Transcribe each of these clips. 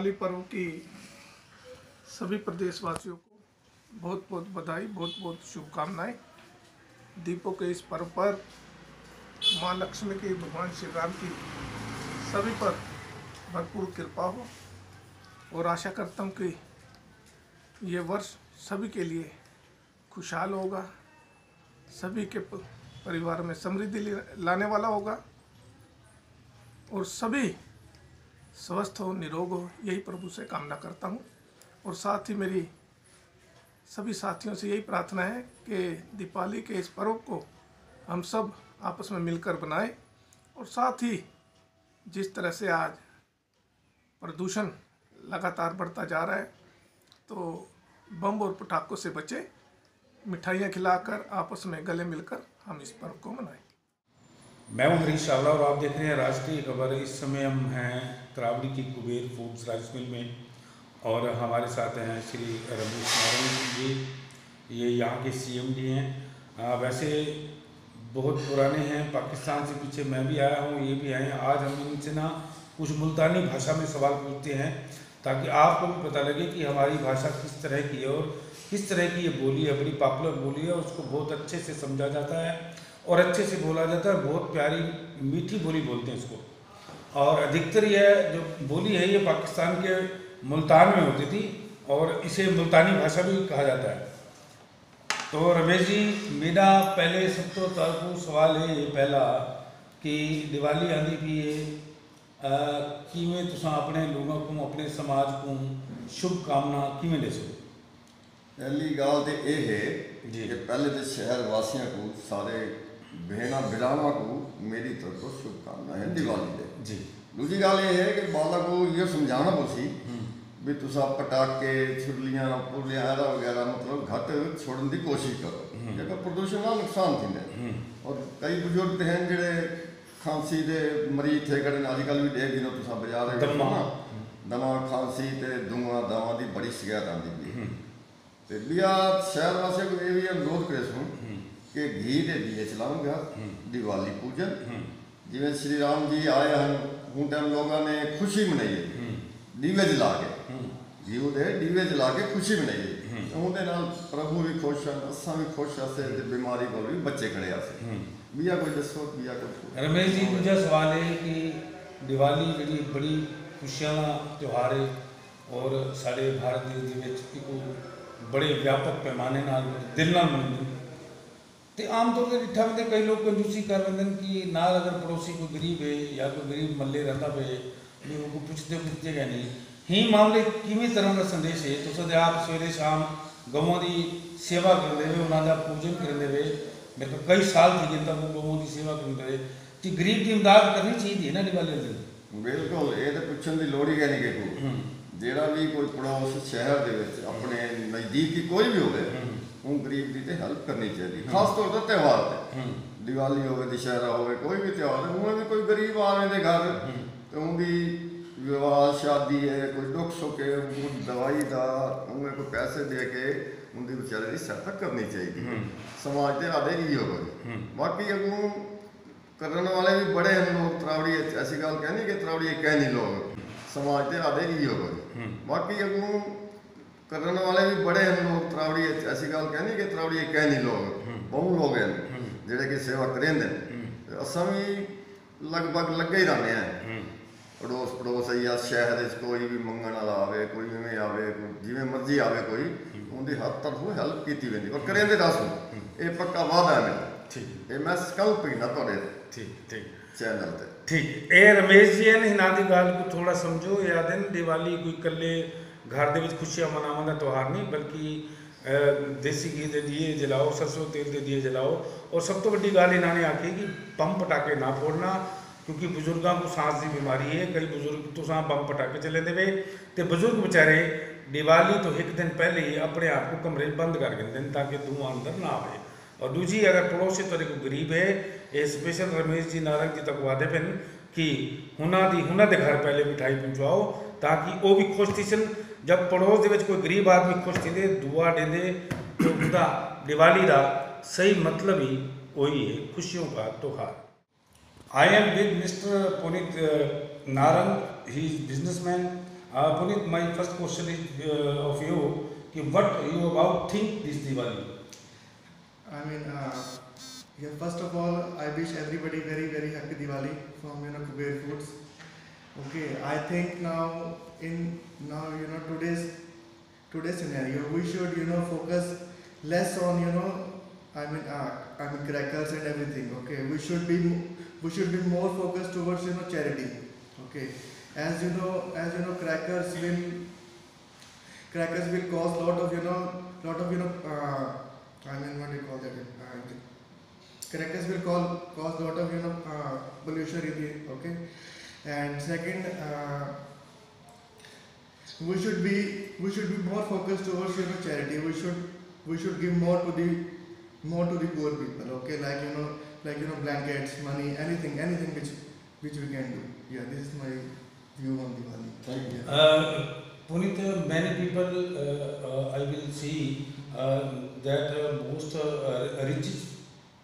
दीपावली पर्व की सभी प्रदेशवासियों को बहुत बहुत बधाई, बहुत बहुत शुभकामनाएं। दीपों के इस पर्व पर माँ लक्ष्मी की, भगवान श्री राम की सभी पर भरपूर कृपा हो और आशा करता हूँ कि ये वर्ष सभी के लिए खुशहाल होगा, सभी के परिवार में समृद्धि लाने वाला होगा और सभी स्वस्थ हो, निरोग हो, यही प्रभु से कामना करता हूँ। और साथ ही मेरी सभी साथियों से यही प्रार्थना है कि दीपावली के इस पर्व को हम सब आपस में मिलकर बनाएं और साथ ही जिस तरह से आज प्रदूषण लगातार बढ़ता जा रहा है तो बम और पटाखों से बचें, मिठाइयाँ खिलाकर आपस में गले मिलकर हम इस पर्व को मनाएं। मैं हूं हरीश चावला और आप देख रहे हैं राष्ट्रीय खबर। इस समय हम हैं त्रावड़ी की कुबेर फूड्स राइस मिल में और हमारे साथ हैं श्री रमेश नारायण जी। ये यहाँ के CMD हैं। वैसे बहुत पुराने हैं, पाकिस्तान से पीछे मैं भी आया हूँ, ये भी आए हैं। आज हम इनसे ना कुछ मुल्तानी भाषा में सवाल पूछते हैं ताकि आपको भी पता लगे कि हमारी भाषा किस तरह की है और किस तरह की ये बोली है। बड़ी पॉपुलर बोली है, उसको बहुत अच्छे से समझा जाता है और अच्छे से बोला जाता है। बहुत प्यारी मीठी बोली बोलते हैं इसको। और अधिकतर यह जो बोली है ये पाकिस्तान के मुल्तान में होती थी और इसे मुल्तानी भाषा भी कहा जाता है। तो रमेश जी, मेरा पहले सब तो तुहानू सवाल है ये पहला कि दिवाली आंदी भी है किवें तुसां अपने लोगों को, अपने समाज को शुभकामना किवें दे सो? पहली गाल तो यह है कि पहले तो शहर वासियों को, सारे बहना बिरावा को मेरी तरफ से शुभकामनाएं हैं दिवाली दे जी। दूसरी गाल ये है कि बाला को ये समझाना पोसी भी तुसा पटाके, छुरलियाँ, पुलियाँ वगैरह मतलब घट छोड़ने की कोशिश करो, जगह प्रदूषण का नुकसान थी। और कई बुजुर्ग हैं जोड़े खांसी के मरीज थे कड़े, अजकल भी देख गिनो तुसा बाजार दमा खांसी ते धुआं दवा की बड़ी शिकायत आती भी। तो बिया शहर वासियों को ये भी अनुरोध करे सूँ कि घी के दिए चलाऊंगा दिवाली पूजन। जिमें श्री राम जी आए हैं हूँ टाइम लोगों ने खुशी मनाई है दीवे जला के, घी दे दीवे जला के खुशी मनाई है। उनके नाल प्रभु भी खुश हैं, असा भी खुश आसे, बीमारी को भी बच्चे खड़े आसे। बिया कोई दसो बिया कोई? रमेश जी, दूजा सवाल है कि दिवाली जी बड़ी खुशियां का त्यौहार है और साढ़े भारत देश एक बड़े व्यापक पैमाने दिल नाल मनते। तो आम तौर पर डिठा वे कई लोग कंजूसी कर वेंदे कि नाल अगर पड़ोसी कोई गरीब है या कोई गरीब मल्ले रहता पे भी वो पुछते क्या नहीं। ही मामले किवें तरह का संदेश है? तुस आप सवेरे शाम गवां की सेवा करते हुए, उन्होंने पूजन करते हुए मेरे को कई साल थी गए तब वो गवां की सेवा करते कि गरीब की इमदाद करनी चाहिए ना दिवाली दिन? बिल्कुल, ये तो पूछने की लोड़ ही है नहीं कि जेड़ा भी कोई पड़ोस शहर के अपने नज़दीक की कोई भी होवे उन गरीब की तो हेल्प करनी चाहिए। खास तौर पर त्यौहार पर दिवाली हो, दशहरा हो, कोई भी त्यौहार है, उन्हें भी कोई गरीब आने के घर तो उनकी विवाह शादी है, कोई दुख सुख है, उनको दवाई का उन्हें कोई पैसे दे के उनकी बेचारे की सहायता करनी चाहिए। समाज के राधे ही हो गए। बाकी अगू करने वाले भी बड़े हैं लोग, त्रावड़ी ऐसी गल कहनी कि त्रावड़ी कह नहीं लोग समाज के राधे ही हो गए। बाकी अगू करने वाले भी बड़े हैं लोग, त्रावड़ी ऐसी गल कहनी कि त्रावड़ी कह नहीं लोग बहुत लोग हैं जोड़े कि सेवा करें। असा भी लगभग लगे ही रहने हैं अड़ोस पड़ोस या शहर कोई भी मंगण वाला आवे, कोई इवें आवे, जिमें मर्जी आवे, कोई उनकी हर तरफों हेल्प की वेंदी और करें दस ये पक्का वादा है मेरा। ठीक है, मैं कल पीना थोड़े चैनल पर। ठीक है रमेश जी, इन्हों की गल को थोड़ा समझो। याद है दिवाली कोई कल्ले घर के खुशियां मनावन का त्यौहार नहीं, बल्कि देसी घी के दिए जलाओ, सरसों तेल के दिए जलाओ। और सब तो वड्डी गल इन्होंने आखी कि बम पटाके ना फोड़ना क्योंकि बुजुर्गों को सांस की बीमारी है। कई बुजुर्ग तो बम पटाके चले वे तो बुजुर्ग बेचारे दिवाली तो एक दिन पहले ही अपने आप को कमरे बंद कर देते हैं ताकि धुआं अंदर ना आए। और दूसरी अगर पड़ोसी तेरे को गरीब है, ये स्पेशल रमेश जी नारंग जी तक वादे पेन कि उन्होंने घर पहले मिठाई पहुँचवाओ ताकि वो भी खुश थी सन। जब पड़ोस के कोई गरीब आदमी खुश थे दुआ देंदे तो उनका दिवाली का सही मतलब ही वही है, खुशियों का त्यौहार। I am with Mr. Punit Narang. He is businessman Puneet, my first question is of you. What you about think this Diwali? I mean, yeah, first of all, I wish everybody very, very happy Diwali from Kuber Foods. Okay, I think now today's scenario, we should focus less on crackers and everything. Okay, we should be more focused towards charity. Okay, as you know, crackers will cause lot of what do you call that? Crackers will cause lot of pollution in the, okay. And second, we should be more focused towards charity. We should give more to the poor people. Okay, like blankets, money, anything which we can do. Yeah, this is my view on Diwali. Thank you. Yeah. Puneet, many people I will see that most rich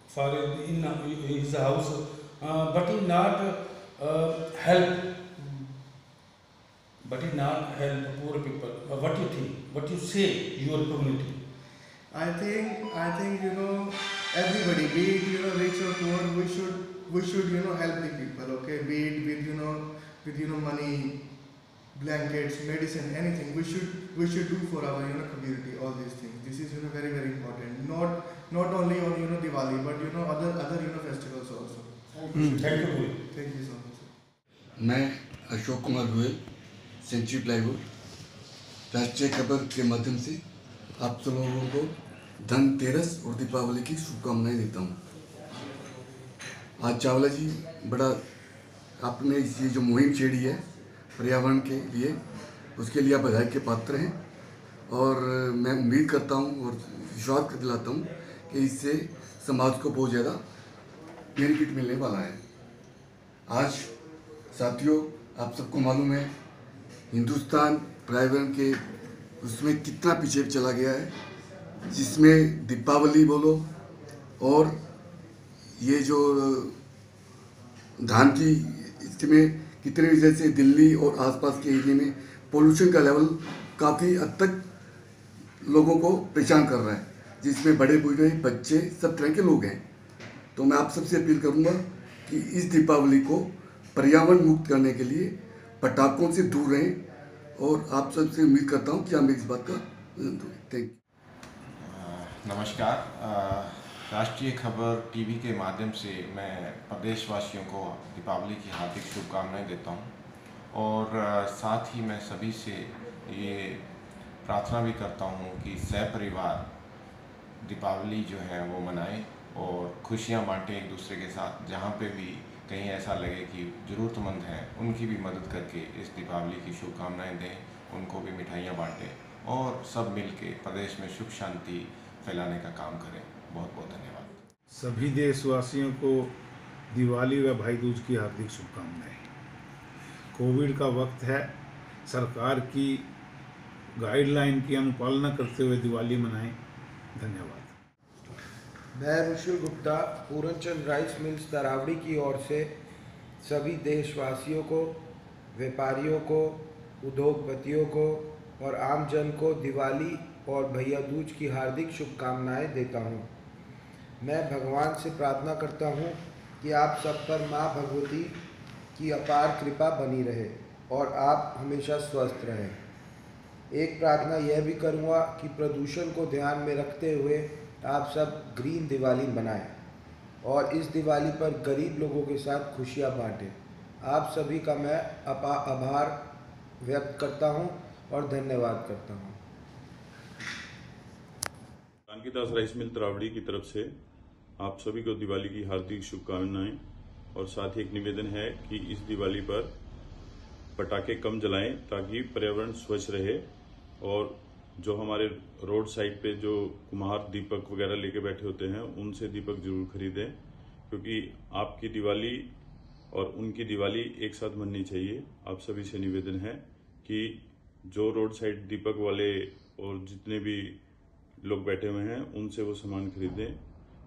for in his house, but he not help. But he not help poor people. What you think? What you say? Your community. I think everybody, be it rich or poor, we should help the people. Okay, be it with money, blankets, medicine, anything. We should do for our community all these things. This is very, very important. Not only on Diwali, but other festivals also. Thank you. Thank you so much. मैं Ashok Kumar Goyal, century plywood, राष्ट्रीय खबर के माध्यम से आप सब लोगों को धनतेरस और दीपावली की शुभकामनाएं देता हूं। आज चावला जी बड़ा आपने ये जो मुहिम छेड़ी है पर्यावरण के लिए, उसके लिए आप बधाई के पात्र हैं और मैं उम्मीद करता हूं और विश्वास दिलाता हूं कि इससे समाज को बहुत ज़्यादा बेनिफिट मिलने वाला है। आज साथियों, आप सबको मालूम है हिंदुस्तान पर्यावरण के उसमें कितना पीछे चला गया है, जिसमें दीपावली बोलो और ये जो धान की इसमें कितने वजह से दिल्ली और आसपास के एरिया में पोल्यूशन का लेवल काफ़ी हद तक लोगों को परेशान कर रहा है, जिसमें बड़े बूढ़े बच्चे सब तरह के लोग हैं। तो मैं आप सबसे अपील करूंगा कि इस दीपावली को पर्यावरण मुक्त करने के लिए पटाखों से दूर रहें और आप सबसे उम्मीद करता हूं कि आप इस बात का थैंक यू। नमस्कार, राष्ट्रीय खबर टीवी के माध्यम से मैं प्रदेशवासियों को दीपावली की हार्दिक शुभकामनाएं देता हूं और साथ ही मैं सभी से ये प्रार्थना भी करता हूं कि सहपरिवार दीपावली जो है वो मनाएं और खुशियां बांटें एक दूसरे के साथ। जहां पे भी कहीं ऐसा लगे कि ज़रूरतमंद हैं उनकी भी मदद करके इस दीपावली की शुभकामनाएं दें, उनको भी मिठाइयाँ बांटें और सब मिल के प्रदेश में सुख शांति फैलाने का काम करें। बहुत बहुत धन्यवाद। सभी देशवासियों को दिवाली व भाई दूज की हार्दिक शुभकामनाएं। कोविड का वक्त है, सरकार की गाइडलाइन की अनुपालना करते हुए दिवाली मनाएं। धन्यवाद। मैं रुशुल गुप्ता, पूरनचंद राइस मिल्स तरावड़ी की ओर से सभी देशवासियों को, व्यापारियों को, उद्योगपतियों को और आम जन को दिवाली और भैया दूज की हार्दिक शुभकामनाएं देता हूं। मैं भगवान से प्रार्थना करता हूं कि आप सब पर मां भगवती की अपार कृपा बनी रहे और आप हमेशा स्वस्थ रहें। एक प्रार्थना यह भी करूंगा कि प्रदूषण को ध्यान में रखते हुए आप सब ग्रीन दिवाली मनाएं और इस दिवाली पर गरीब लोगों के साथ खुशियां बांटें। आप सभी का मैं आभार व्यक्त करता हूं और धन्यवाद करता हूं। जानकीदास राइस मिल तरावड़ी की तरफ से आप सभी को दिवाली की हार्दिक शुभकामनाएं और साथ ही एक निवेदन है कि इस दिवाली पर पटाखे कम जलाएं ताकि पर्यावरण स्वच्छ रहे और जो हमारे रोड साइड पे जो कुम्हार दीपक वगैरह लेके बैठे होते हैं उनसे दीपक जरूर खरीदें, क्योंकि आपकी दिवाली और उनकी दिवाली एक साथ मननी चाहिए। आप सभी से निवेदन है कि जो रोड साइड दीपक वाले और जितने भी लोग बैठे हुए हैं उनसे वो सामान खरीदें।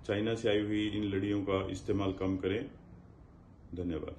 चाइना से आई हुई इन लड़ियों का इस्तेमाल कम करें। धन्यवाद।